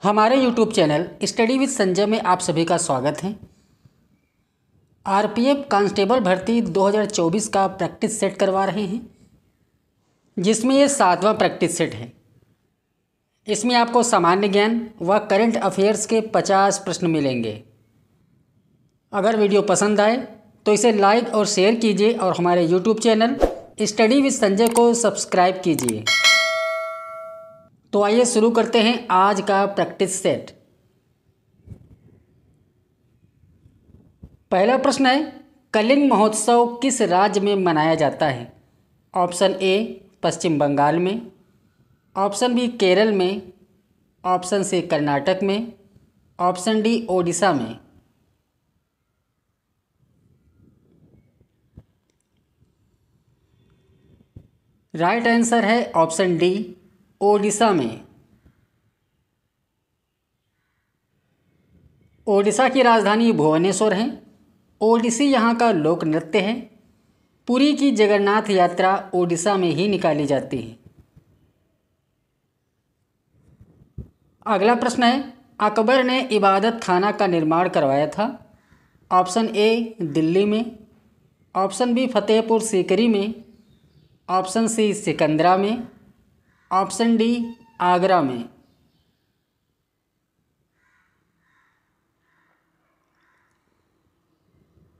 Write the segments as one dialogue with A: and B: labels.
A: हमारे YouTube channel study with Sanjay में आप सभी का स्वागत है। आरपीएफ कांस्टेबल भर्ती 2024 का प्रैक्टिस सेट करवा रहे हैं, जिसमें ये 7वां प्रैक्टिस सेट है। इसमें आपको सामान्य ज्ञान व करंट अफेयर्स के 50 प्रश्न मिलेंगे। अगर वीडियो पसंद आए तो इसे लाइक और शेयर कीजिए और हमारे YouTube channel study with Sanjay को सब्सक्राइब कीजिए। तो आइए शुरू करते हैं आज का प्रैक्टिस सेट। पहला प्रश्न है, कलिंग महोत्सव किस राज्य में मनाया जाता है? ऑप्शन ए पश्चिम बंगाल में, ऑप्शन बी केरल में, ऑप्शन सी कर्नाटक में, ऑप्शन डी ओडिशा में। राइट आंसर है ऑप्शन डी ओडिशा में। ओडिशा की राजधानी भुवनेश्वर है। ओडिसी यहाँ का लोक नृत्य है। पुरी की जगन्नाथ यात्रा ओडिशा में ही निकाली जाती है। अगला प्रश्न है, अकबर ने इबादत खाना का निर्माण करवाया था? ऑप्शन ए दिल्ली में, ऑप्शन बी फतेहपुर सीकरी में, ऑप्शन सी सिकंदरा में, ऑप्शन डी आगरा में।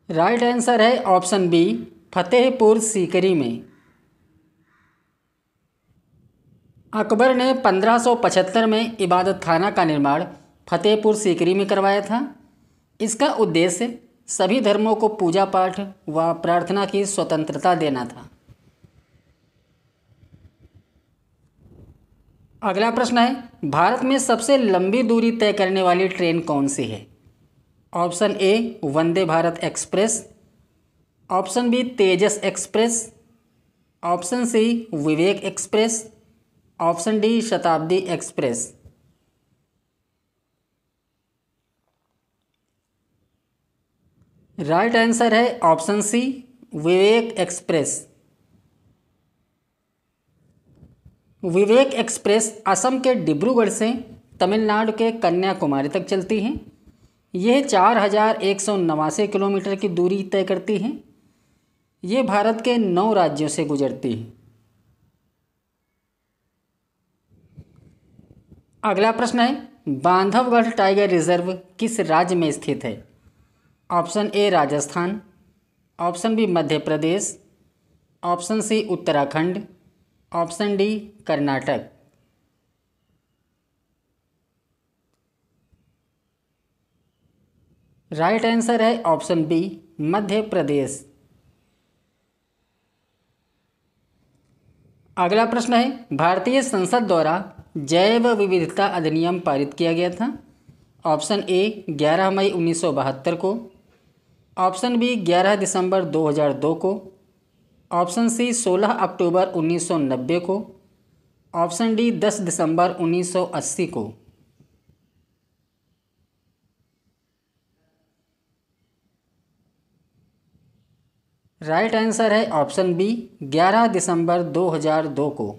A: राइट आंसर है ऑप्शन बी फतेहपुर सीकरी में। अकबर ने 1575 में इबादत खाना का निर्माण फतेहपुर सीकरी में करवाया था। इसका उद्देश्य सभी धर्मों को पूजा पाठ व प्रार्थना की स्वतंत्रता देना था। अगला प्रश्न है, भारत में सबसे लंबी दूरी तय करने वाली ट्रेन कौन सी है? Option A Vande Bharat express, option B Tejas express, option C Vivek express, option D Shatabdi express. Right answer है option C Vivek express. Vivek express Assam के डिब्रूगढ़ से तमिलनाडु के कन्याकुमारी तक चलती हैं। यह 4189 किलोमीटर की दूरी तय करती हैं। ये भारत के 9 राज्यों से गुजरती है। अगला प्रश्न है, बांधवगढ़ टाइगर रिजर्व किस राज्य में स्थित है? Option A Rajasthan, option B Madhya Pradesh, option C Uttarakhand, option D Karnataka. Right answer है ऑप्शन बी मध्य प्रदेश। अगला प्रश्न है, भारतीय संसद द्वारा जैव विविधता अधिनियम पारित किया गया था? ऑप्शन ए 11 मई 1972 को, ऑप्शन बी 11 दिसंबर 2002 को, ऑप्शन सी 16 अक्टूबर 1990 को, ऑप्शन डी 10 दिसंबर 1980 को। राइट आंसर है ऑप्शन बी 11 दिसंबर 2002 को।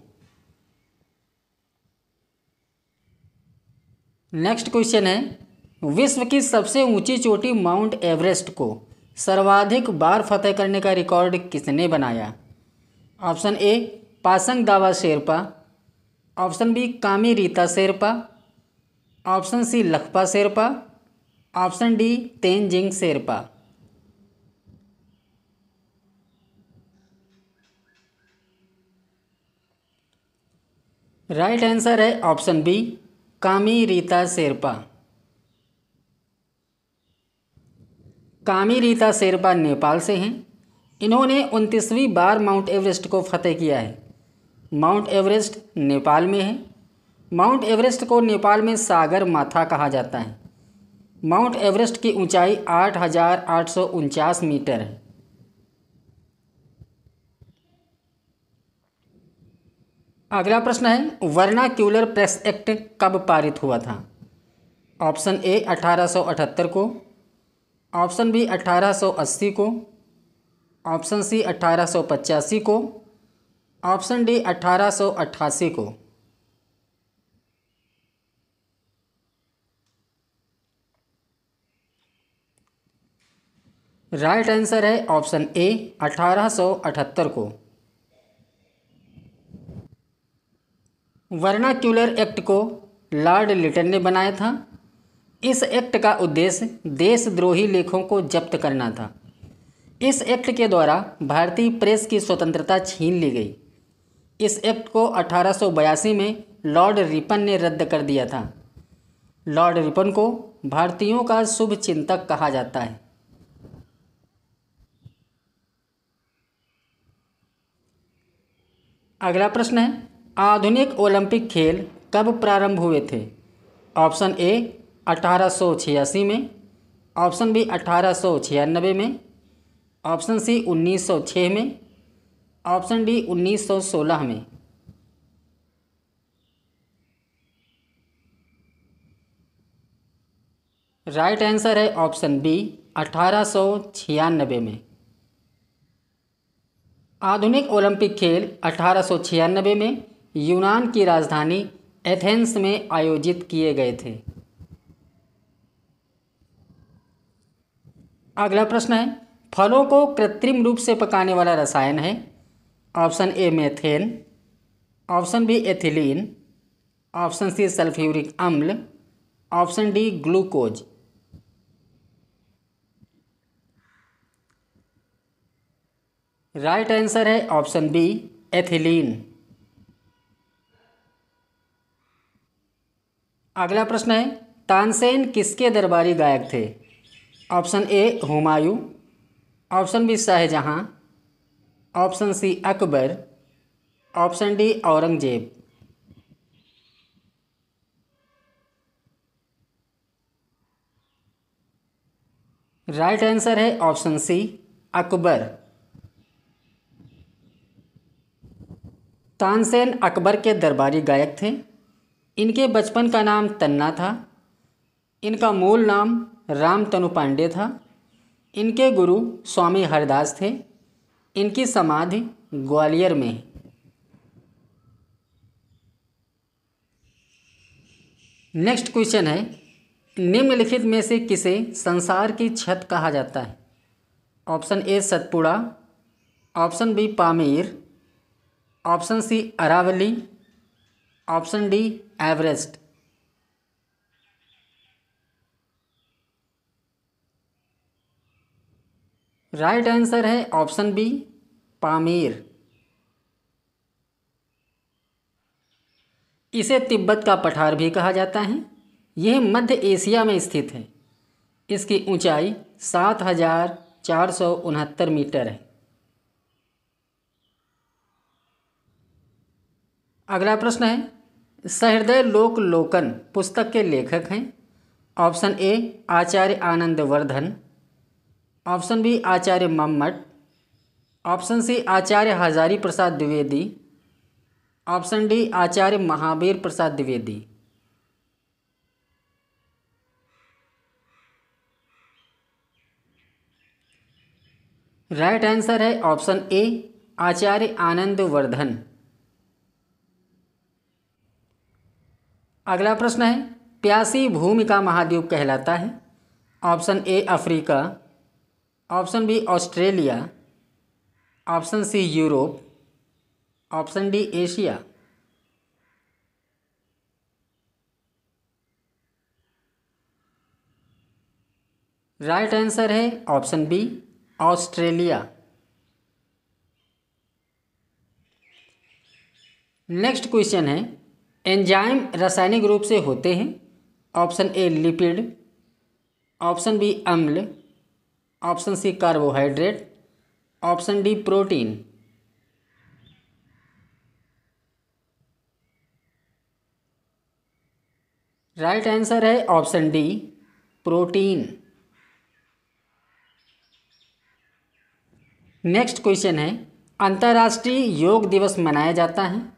A: नेक्स्ट क्वेश्चन है, विश्व की सबसे ऊंची चोटी माउंट एवरेस्ट को सर्वाधिक बार फतेह करने का रिकॉर्ड किसने बनाया? ऑप्शन ए पासंग दावा Sherpa, option B Kami Rita Sherpa, option C Lakpa Sherpa, option D Tenzing Sherpa. Right answer है ऑप्शन बी कामी रीता शेरपा। कामी रीता शेरपा नेपाल से हैं। इन्होंने 29वीं बार माउंट एवरेस्ट को फतेह किया है। माउंट एवरेस्ट नेपाल में है। माउंट एवरेस्ट को नेपाल में सागर माथा कहा जाता है। माउंट एवरेस्ट की ऊंचाई 8,849 मीटर है। अगला प्रश्न है, वर्नाक्यूलर प्रेस एक्ट कब पारित हुआ था? ऑप्शन ए 1878 को, ऑप्शन बी 1880 को, ऑप्शन सी 1885 को, ऑप्शन डी 1888 को। राइट आंसर है ऑप्शन ए 1878 को। वर्नाक्यूलर एक्ट को लॉर्ड लिटन ने बनाया था। इस एक्ट का उद्देश्य देशद्रोही लेखों को जब्त करना था। इस एक्ट के द्वारा भारतीय प्रेस की स्वतंत्रता छीन ली गई। इस एक्ट को 1882 में लॉर्ड रिपन ने रद्द कर दिया था। लॉर्ड रिपन को भारतीयों का शुभ चिंतक कहा जाता है। अगला प्रश्न है, आधुनिक ओलंपिक खेल कब प्रारंभ हुए थे? ऑप्शन ए 1886 में, ऑप्शन बी 1896 में, ऑप्शन सी 1906 में, ऑप्शन डी 1916 में। राइट आंसर है ऑप्शन बी 1896 में। आधुनिक ओलंपिक खेल 1896 में यूनान की राजधानी एथेंस में आयोजित किए गए थे। अगला प्रश्न है, फलों को कृत्रिम रूप से पकाने वाला रसायन है। Option A methane, option B ethylene, option C sulphuric अम्ल, option D glucose. Right answer है ऑप्शन बी एथिलीन। अगला प्रश्न है, तानसेन किसके दरबारी गायक थे? Option A Humayun, option B Shahjahan, option C Akbar, option D Aurangzeb. Right answer है ऑप्शन सी अकबर। तानसेन अकबर के दरबारी गायक थे। इनके बचपन का नाम तन्ना था। इनका मूल नाम रामतनु पांडे था। इनके गुरु स्वामी हरदास थे। इनकी समाधि ग्वालियर में है। नेक्स्ट क्वेश्चन है, निम्नलिखित में से किसे संसार की छत कहा जाता है? Option A Satpura, option B Pamir, option C Aravalli, option D Everest. Right answer है ऑप्शन बी पामीर। इसे तिब्बत का पठार भी कहा जाता है। यह मध्य एशिया में स्थित है। इसकी ऊंचाई 7469 मीटर है। अगला प्रश्न है, सहृदय लोक लोकन पुस्तक के लेखक हैं। Option A Acharya Anand Vardhan, option B Acharya Mammat, option C Acharya Hazari Prasad Dwivedi, option D Acharya Mahavir Prasad Dwivedi. Right answer है ऑप्शन ए आचार्य आनंद वर्धन। अगला प्रश्न है, प्यासी भूमि का महाद्वीप कहलाता है। Option A Africa, option B Australia, option C Europe, option D Asia. Right answer है option B Australia. Next question है, एंजाइम रासायनिक रूप से होते हैं। ऑप्शन ए लिपिड, ऑप्शन बी अम्ल, option C carbohydrate, option D protein. Right answer है option D protein. Next question है, अंतर्राष्ट्रीय योग दिवस मनाया जाता है।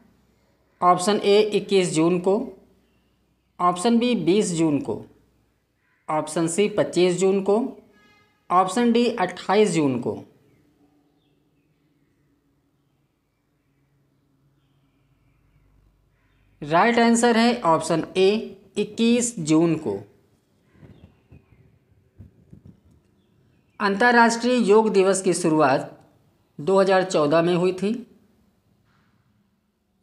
A: ऑप्शन ए 21 जून को, ऑप्शन बी 20 जून को, ऑप्शन सी 25 जून को, ऑप्शन डी 28 जून को। राइट आंसर है ऑप्शन ए 21 जून को। अंतर्राष्ट्रीय योग दिवस की शुरुआत 2014 में हुई थी।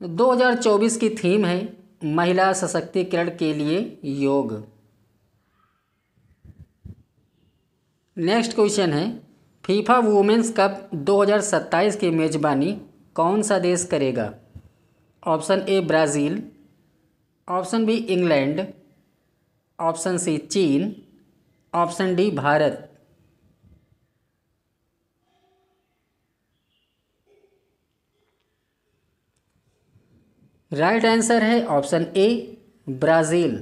A: 2024 की थीम है महिला सशक्तिकरण के लिए योग। नेक्स्ट क्वेश्चन है फीफा वुमेन्स कप 2027 की मेजबानी कौन सा देश करेगा? Option A Brazil, option B England, option C चीन, option D Bharat. Right answer है option A Brazil.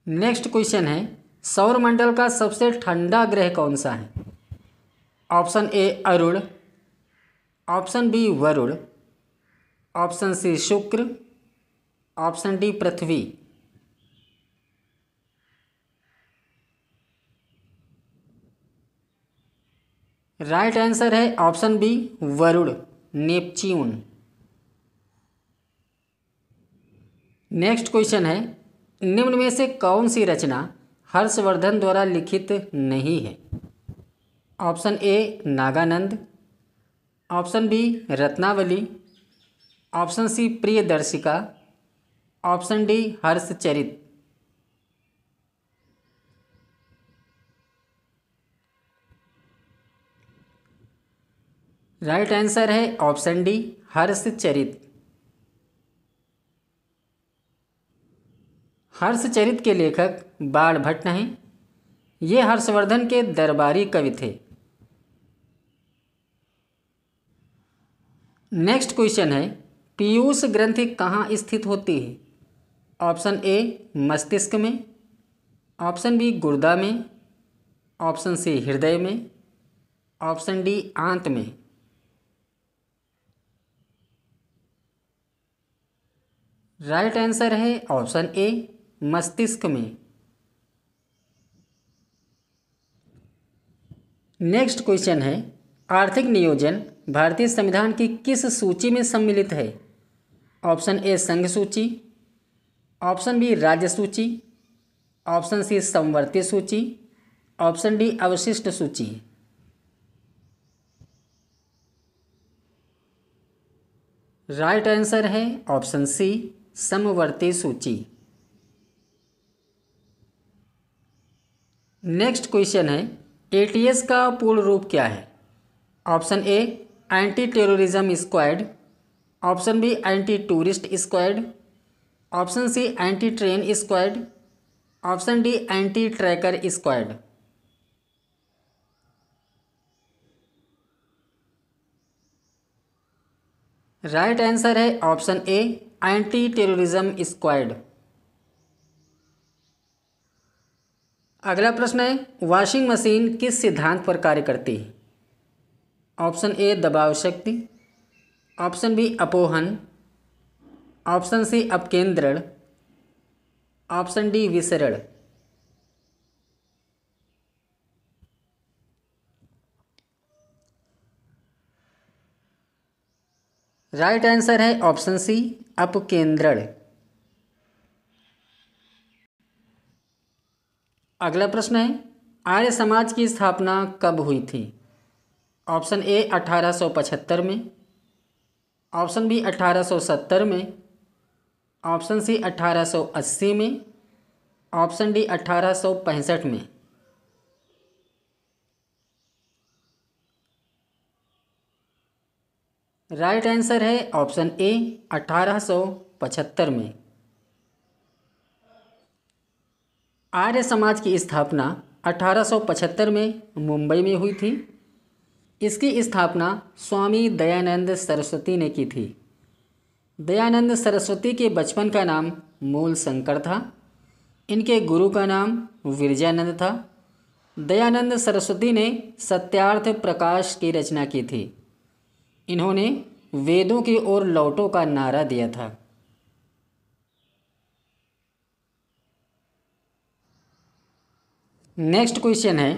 A: Next question है सौरमंडल का सबसे ठंडा ग्रह कौन सा है? Option A Arun, option B Varun, option C Shukra, option D Prithvi. Right answer है option B Varun, Neptune. Next question है निम्न में से कौन सी रचना हर्षवर्धन द्वारा लिखित नहीं है? Option A Nagananda, option B Ratnavali, option C Priyadarshika, option D Harshacharita. Right answer है ऑप्शन डी हर्षचरित। हर्षचरित के लेखक बाणभट्ट हैं। ये हर्षवर्धन के दरबारी कवि थे। नेक्स्ट क्वेश्चन है पीयूष ग्रंथि कहाँ स्थित होती है? ऑप्शन ए मस्तिष्क में, ऑप्शन बी गुर्दा में, ऑप्शन सी हृदय में, ऑप्शन डी आंत में। राइट आंसर है ऑप्शन ए मस्तिष्क में। नेक्स्ट क्वेश्चन है आर्थिक नियोजन भारतीय संविधान की किस सूची में सम्मिलित है? ऑप्शन ए संघ सूची, ऑप्शन बी राज्य सूची, ऑप्शन सी समवर्ती सूची, ऑप्शन डी अवशिष्ट सूची। राइट आंसर है ऑप्शन सी समवर्ती सूची। नेक्स्ट क्वेश्चन है एटीएस का पूर्ण रूप क्या है? Option A anti terrorism squad, option B anti tourist squad, option C anti train squad, option D anti tracker squad. Right answer है option A anti terrorism squad. अगला प्रश्न है वॉशिंग मशीन किस सिद्धांत पर कार्य करती है? ऑप्शन ए दबाव शक्ति, ऑप्शन बी अपोहन, ऑप्शन सी अपकेंद्रण, ऑप्शन डी विसरण। राइट आंसर है ऑप्शन सी अपकेंद्रण। अगला प्रश्न है आर्य समाज की स्थापना कब हुई थी? ऑप्शन ए 1875 में, ऑप्शन बी 1870 में, ऑप्शन सी 1880 में, ऑप्शन डी 1865 में। राइट आंसर है ऑप्शन ए 1875 में। आर्य समाज की स्थापना 1875 में मुंबई में हुई थी। इसकी स्थापना स्वामी दयानंद सरस्वती ने की थी। दयानंद सरस्वती के बचपन का नाम मूल शंकर था। इनके गुरु का नाम विरजानंद था। दयानंद सरस्वती ने सत्यार्थ प्रकाश की रचना की थी। इन्होंने वेदों की ओर लौटो का नारा दिया था। नेक्स्ट क्वेश्चन है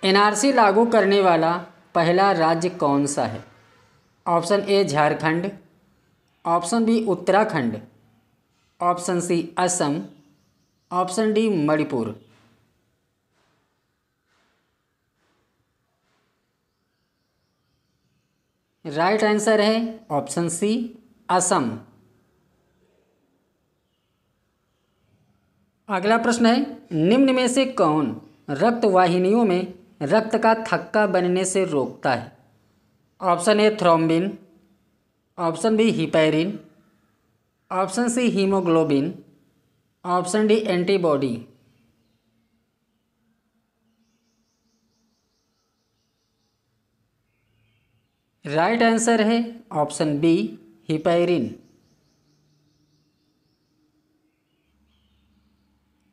A: एनआरसी लागू करने वाला पहला राज्य कौन सा है? Option A Jharkhand, option B Uttarakhand, option C Assam, option D Manipur. Right answer है ऑप्शन सी असम। अगला प्रश्न है, निम्न में से कौन रक्त वाहिनियों में रक्त का थक्का बनने से रोकता है? Option A thrombin, option B heparin, option C haemoglobin, option D antibody. Right answer है ऑप्शन बी हिपैरिन।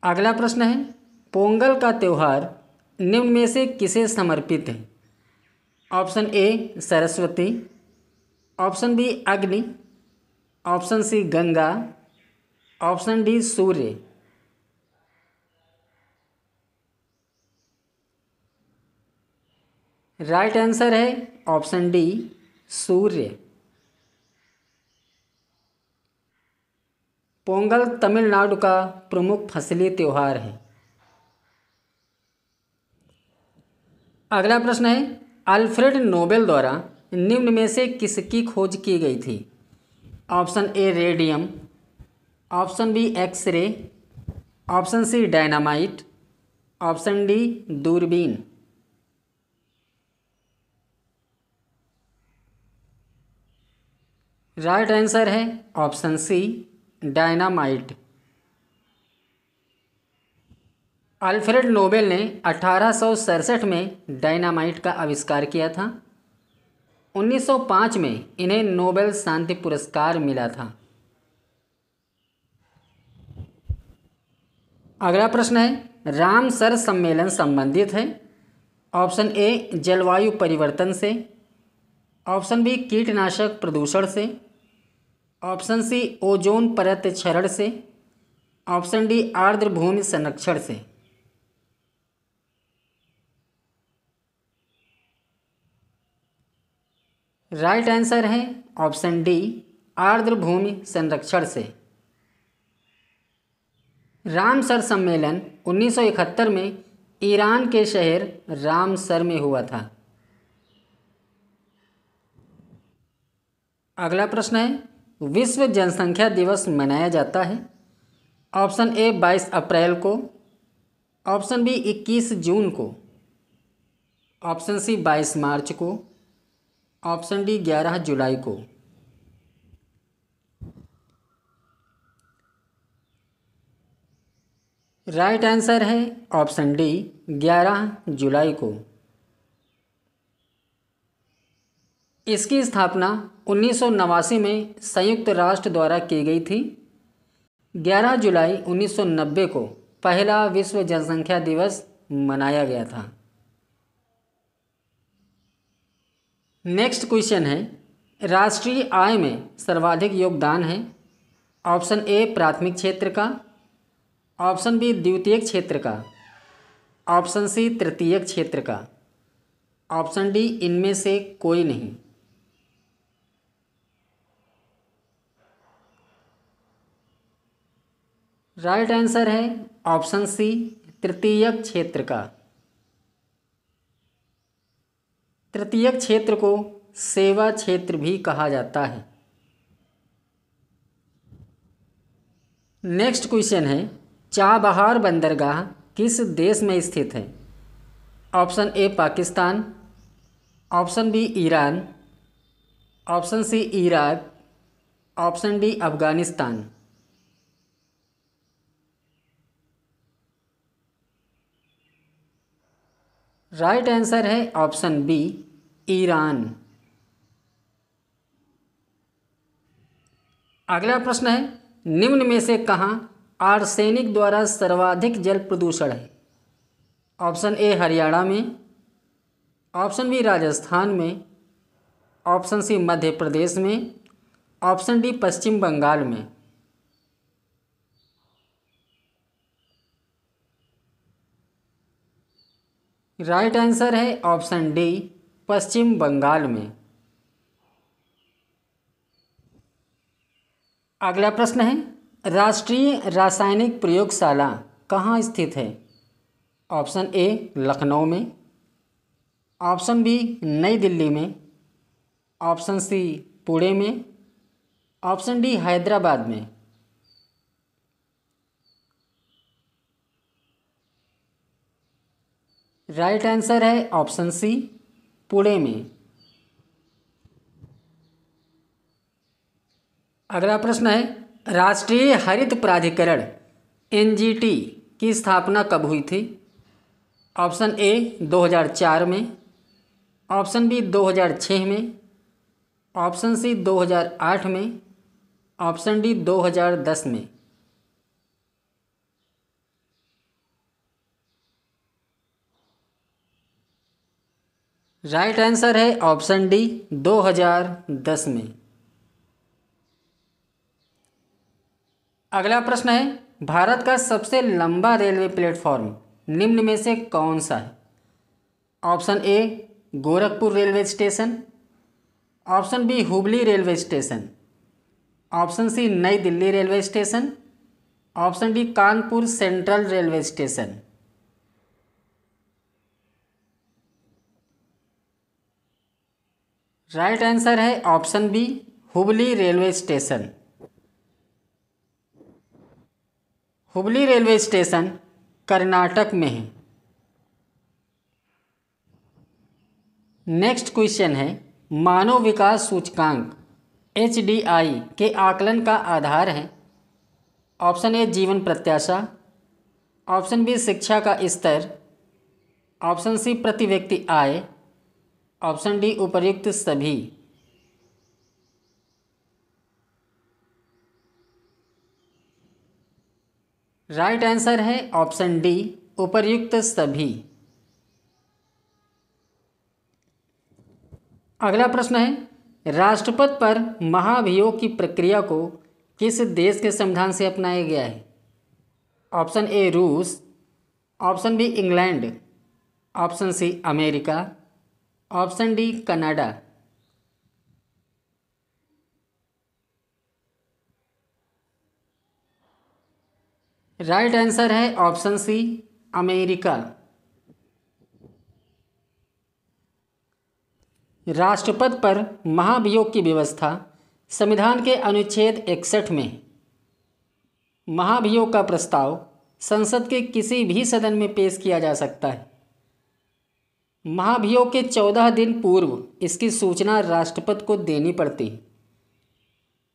A: अगला प्रश्न है, पोंगल का त्यौहार निम्न में से किसे समर्पित है? Option A Saraswati, option B Agni, option C Ganga, option D Surya. Right answer है ऑप्शन डी सूर्य। पोंगल तमिलनाडु का प्रमुख फसली त्यौहार है। अगला प्रश्न है, अल्फ्रेड नोबेल द्वारा निम्न में से किसकी खोज की गई थी? Option A radium, option B X ray, option C dynamite, option D दूरबीन। राइट आंसर है option C dynamite. Alfred Nobel ने 1867 में डायनामाइट का आविष्कार किया था। 1905 में इन्हें नोबेल शांति पुरस्कार मिला था। अगला प्रश्न है, रामसर सम्मेलन संबंधित है। ऑप्शन ए जलवायु परिवर्तन से, ऑप्शन बी कीटनाशक प्रदूषण से, ऑप्शन सी ओजोन परत क्षरण से, ऑप्शन डी आर्द्र भूमि संरक्षण से। राइट आंसर है ऑप्शन डी आर्द्र भूमि संरक्षण से। रामसर सम्मेलन 1971 में ईरान के शहर रामसर में हुआ था। अगला प्रश्न है, विश्व जनसंख्या दिवस मनाया जाता है। ऑप्शन ए 22 अप्रैल को, ऑप्शन बी 21 जून को, ऑप्शन सी 22 मार्च को, ऑप्शन डी 11 जुलाई को। राइट आंसर है ऑप्शन डी 11 जुलाई को। इसकी स्थापना 1989 में संयुक्त राष्ट्र द्वारा की गई थी। 11 जुलाई 1990 को पहला विश्व जनसंख्या दिवस मनाया गया था। नेक्स्ट क्वेश्चन है, राष्ट्रीय आय में सर्वाधिक योगदान है। ऑप्शन ए प्राथमिक क्षेत्र का, ऑप्शन बी द्वितीयक क्षेत्र का, ऑप्शन सी तृतीयक क्षेत्र का, ऑप्शन डी इनमें से कोई नहीं। राइट आंसर है ऑप्शन सी तृतीयक क्षेत्र का। तृतीयक क्षेत्र को सेवा क्षेत्र भी कहा जाता है। नेक्स्ट क्वेश्चन है, चाबहार बंदरगाह किस देश में स्थित है? Option A Pakistan, option B Iran, option C Iraq, option D Afghanistan. Right answer है ऑप्शन बी ईरान। अगला प्रश्न है, निम्न में से कहाँ आर्सेनिक द्वारा सर्वाधिक जल प्रदूषण है? ऑप्शन ए हरियाणा में, ऑप्शन बी राजस्थान में, ऑप्शन सी मध्य प्रदेश में, ऑप्शन डी पश्चिम बंगाल में। राइट आंसर है ऑप्शन डी पश्चिम बंगाल में। अगला प्रश्न है, राष्ट्रीय रासायनिक प्रयोगशाला कहाँ स्थित है? ऑप्शन ए लखनऊ में, ऑप्शन बी नई दिल्ली में, ऑप्शन सी पुणे में, ऑप्शन डी हैदराबाद में। राइट आंसर है ऑप्शन सी पुणे में। अगला प्रश्न है राष्ट्रीय हरित प्राधिकरण एनजीटी की स्थापना कब हुई थी? ऑप्शन ए 2004 में, ऑप्शन बी 2006 में, ऑप्शन सी 2008 में, ऑप्शन डी 2010 में। राइट आंसर है ऑप्शन डी 2010 में। अगला प्रश्न है भारत का सबसे लंबा रेलवे प्लेटफॉर्म निम्न में से कौन सा है? Option A Gorakhpur railway station, option B Hubli railway station, option C नई Delhi railway station, option D Kanpur central railway station. Right answer है option B Hubli railway station. Hubli railway station Karnataka में है। नेक्स्ट क्वेश्चन है मानव विकास सूचकांक HDI के आकलन का आधार है? ऑप्शन ए जीवन प्रत्याशा, ऑप्शन बी शिक्षा का स्तर, ऑप्शन सी प्रति व्यक्ति आय, ऑप्शन डी उपर्युक्त सभी। राइट आंसर है ऑप्शन डी उपर्युक्त सभी। अगला प्रश्न है राष्ट्रपति पर महाभियोग की प्रक्रिया को किस देश के संविधान से अपनाया गया है? ऑप्शन ए रूस, option B England, option C America, option D Canada. Right answer है ऑप्शन सी अमेरिका। राष्ट्रपति पर महाभियोग की व्यवस्था संविधान के अनुच्छेद 61 में है। महाभियोग का प्रस्ताव संसद के किसी भी सदन में पेश किया जा सकता है। महाभियोग के 14 दिन पूर्व इसकी सूचना राष्ट्रपति को देनी पड़ती है।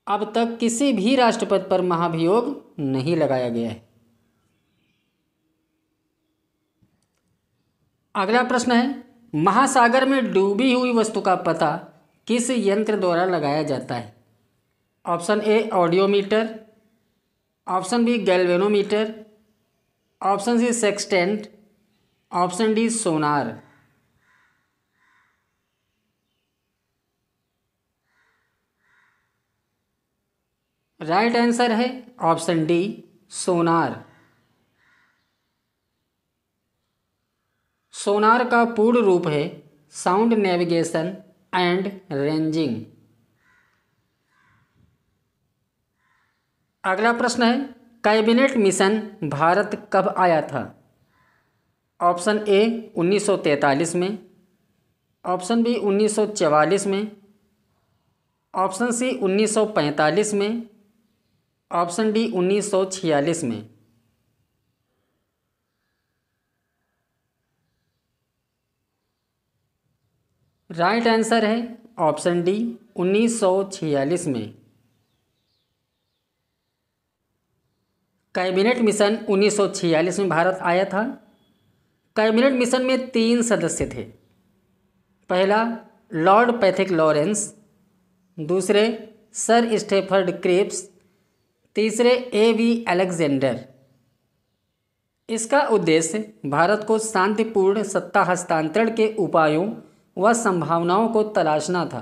A: अब तक किसी भी राष्ट्रपति पर महाभियोग नहीं लगाया गया है। अगला प्रश्न है महासागर में डूबी हुई वस्तु का पता किस यंत्र द्वारा लगाया जाता है? Option A audiometer, option B galvanometer, option C sextant, option D sonar. Right answer है ऑप्शन डी सोनार। सोनार का पूर्ण रूप है साउंड नेविगेशन एंड रेंजिंग। अगला प्रश्न है कैबिनेट मिशन भारत कब आया था? ऑप्शन ए 1943 में, ऑप्शन बी 1944 में, ऑप्शन सी 1945 में, ऑप्शन डी 1946 में। राइट आंसर है ऑप्शन डी 1946 में। कैबिनेट मिशन 1946 में भारत आया था। कैबिनेट मिशन में 3 सदस्य थे। पहला लॉर्ड पैथिक लॉरेंस, दूसरे सर स्टेफर्ड क्रिप्स, तीसरे A.V. अलेक्जेंडर। इसका उद्देश्य भारत को शांतिपूर्ण सत्ता हस्तांतरण के उपायों व संभावनाओं को तलाशना था।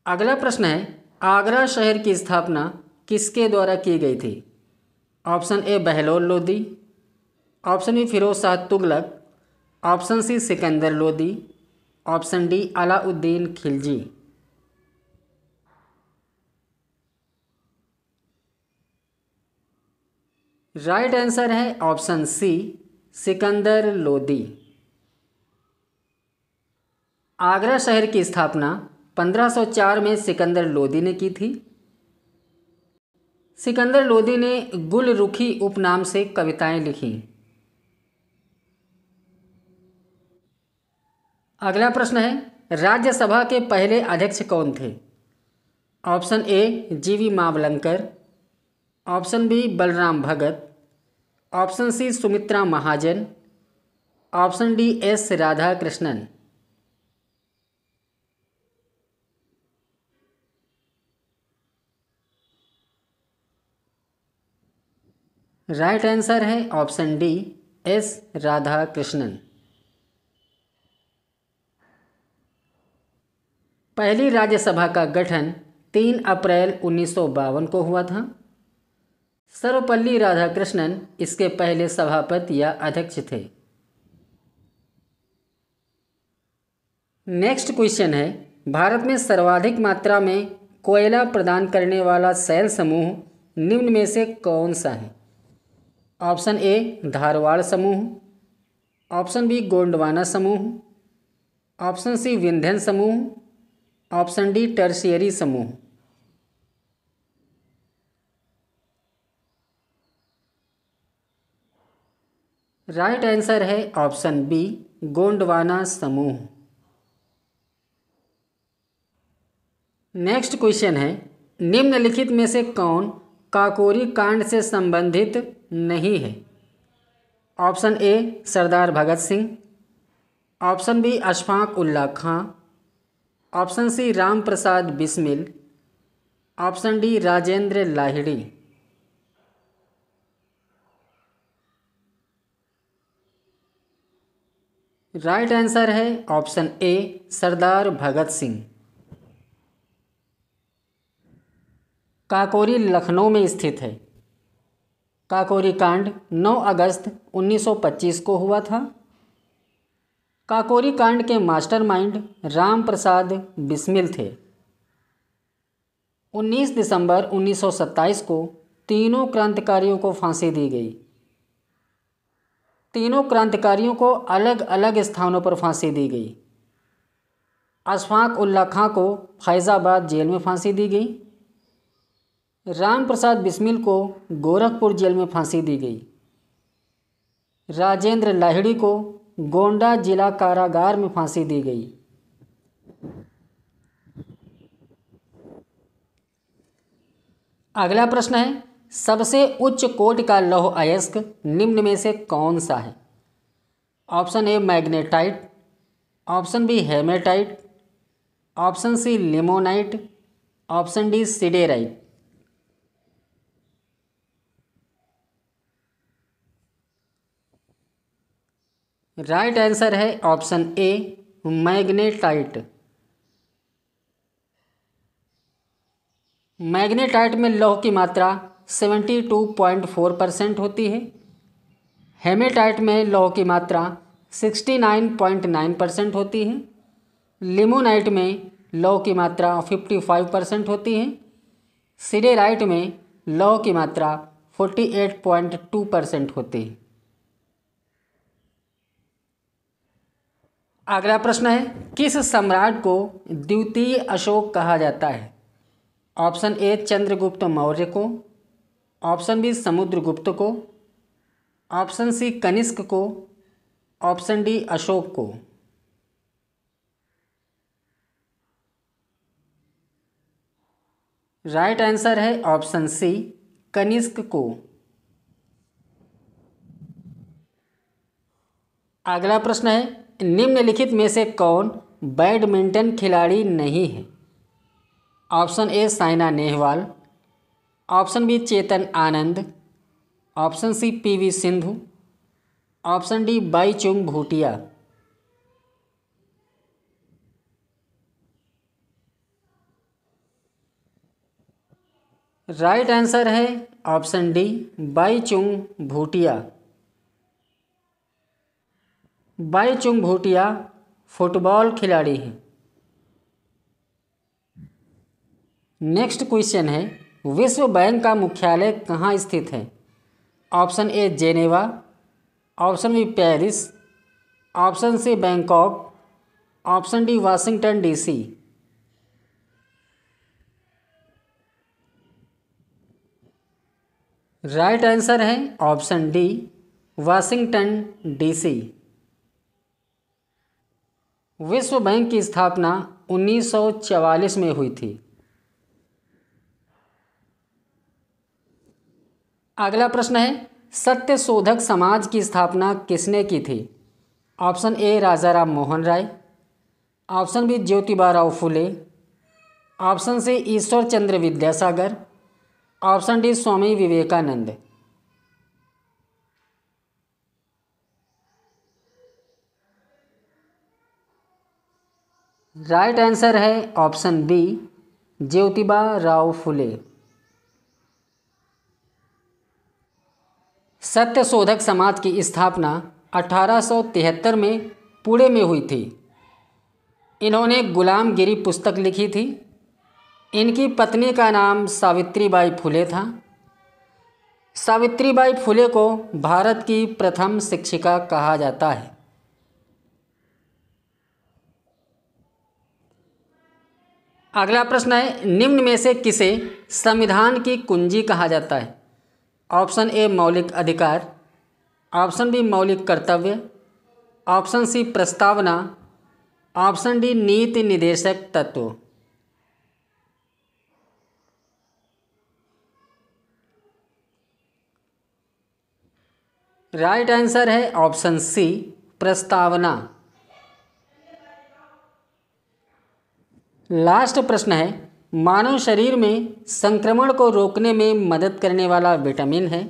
A: अगला प्रश्न है आगरा शहर की स्थापना किसके द्वारा की गई थी? Option A Bahlol Lodi, option B Firoz Shah Tughlaq, option C Sikandar Lodi, option D Alauddin Khilji. Right answer है ऑप्शन सी सिकंदर लोदी। आगरा शहर की स्थापना 1504 में सिकंदर लोदी ने की थी। सिकंदर लोदी ने गुलरुखी उपनाम से कविताएं लिखी। अगला प्रश्न है, राज्यसभा के पहले अध्यक्ष कौन थे? Option A G V Mavalankar, option B Balram Bhagat, option C Sumitra Mahajan, option D S Radhakrishnan. Right answer है ऑप्शन डी एस राधाकृष्णन। पहली राज्यसभा का गठन 3 अप्रैल 1952 को हुआ था। सर्वपल्ली राधाकृष्णन इसके पहले सभापति या अध्यक्ष थे। नेक्स्ट क्वेश्चन है, भारत में सर्वाधिक मात्रा में कोयला प्रदान करने वाला शैल समूह निम्न में से कौन सा है? ऑप्शन ए धारवाड़ समूह, ऑप्शन बी गोंडवाना समूह, ऑप्शन सी विंध्यन समूह, ऑप्शन डी टर्शियरी समूह। राइट आंसर है ऑप्शन बी गोंडवाना समूह। नेक्स्ट क्वेश्चन है, निम्नलिखित में से कौन काकोरी कांड से संबंधित नहीं है? Option A Sardar Bhagat Singh, option B Ashfaq Ullah Khan, option C Ram Prasad Bismil, option D Rajendra Lahiri. Right answer है ऑप्शन ए सरदार भगत सिंह। काकोरी लखनऊ में स्थित है। काकोरी कांड 9 अगस्त 1925 को हुआ था। काकोरी कांड के मास्टरमाइंड राम प्रसाद बिस्मिल थे। 19 दिसंबर 1927 को तीनों क्रांतिकारियों को फांसी दी गई। तीनों क्रांतिकारियों को अलग अलग स्थानों पर फांसी दी गई। अशफाक उल्ला खां को फैज़ाबाद जेल में फांसी दी गई। राम प्रसाद बिस्मिल को गोरखपुर जेल में फांसी दी गई। राजेंद्र लाहिड़ी को गोंडा जिला कारागार में फांसी दी गई। अगला प्रश्न है, सबसे उच्च कोटि का लौह अयस्क निम्न में से कौन सा है? Option A magnetite, option B haematite, option C limonite, option D siderite. Right answer है ऑप्शन ए मैग्नेटाइट। मैग्नेटाइट में लौह की मात्रा 72.4% होती है। हेमेटाइट में लौह की मात्रा 69.9% होती है। लिमोनाइट में लौह की मात्रा 55% होती है। सिडेराइट में लौह की मात्रा 48.2% होती है। अगला प्रश्न है, किस सम्राट को द्वितीय अशोक कहा जाता है? ऑप्शन ए चंद्रगुप्त मौर्य को, ऑप्शन बी समुद्रगुप्त को, ऑप्शन सी कनिष्क को, ऑप्शन डी अशोक को। राइट आंसर है ऑप्शन सी कनिष्क को। अगला प्रश्न है, निम्नलिखित में से कौन बैडमिंटन खिलाड़ी नहीं है? Option A Saina Nehwal, option B Chetan Anand, option C P V Sindhu, option D Baichung Bhutia. Right answer है option D Baichung Bhutia. Baichung Bhutia football खिलाड़ी हैं। नेक्स्ट क्वेश्चन है, विश्व बैंक का मुख्यालय कहाँ स्थित है? Option A Geneva, option B Paris, option C Bangkok, option D Washington DC. Right answer है ऑप्शन डी वाशिंगटन डीसी। विश्व बैंक की स्थापना 1944 में हुई थी। अगला प्रश्न है सत्य शोधक समाज की स्थापना किसने की थी? Option A Raja Ram Mohan Roy, option B Jyotiba Phule, option C Ishwar Chandra Vidyasagar, option D Swami Vivekananda. Right answer है ऑप्शन बी ज्योतिबा फुले। सत्य शोधक समाज की स्थापना 1873 में पुणे में हुई थी। इन्होंने गुलामगिरी पुस्तक लिखी थी। इनकी पत्नी का नाम सावित्रीबाई फुले था। सावित्रीबाई फुले को भारत की प्रथम शिक्षिका कहा जाता है। अगला प्रश्न है निम्न में से किसे संविधान की कुंजी कहा जाता है? ऑप्शन ए मौलिक अधिकार, ऑप्शन बी मौलिक कर्तव्य, ऑप्शन सी प्रस्तावना, ऑप्शन डी नीति निर्देशक तत्व। राइट आंसर है ऑप्शन सी प्रस्तावना। लास्ट प्रश्न है मानव शरीर में संक्रमण को रोकने में मदद करने वाला विटामिन है?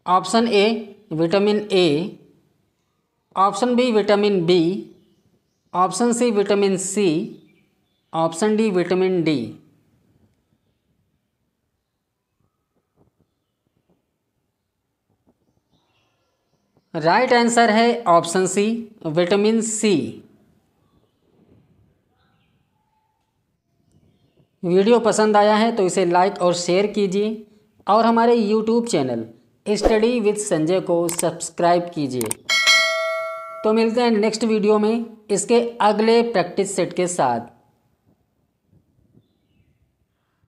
A: Option A vitamin A, option B vitamin B, option C vitamin C, option D vitamin D. Right answer है option C vitamin C. Video पसंद आया है तो इसे लाइक और शेयर कीजिए और हमारे YouTube channel study with Sanjay को सब्सक्राइब कीजिए। तो मिलते हैं नेक्स्ट वीडियो में इसके अगले प्रैक्टिस सेट के साथ।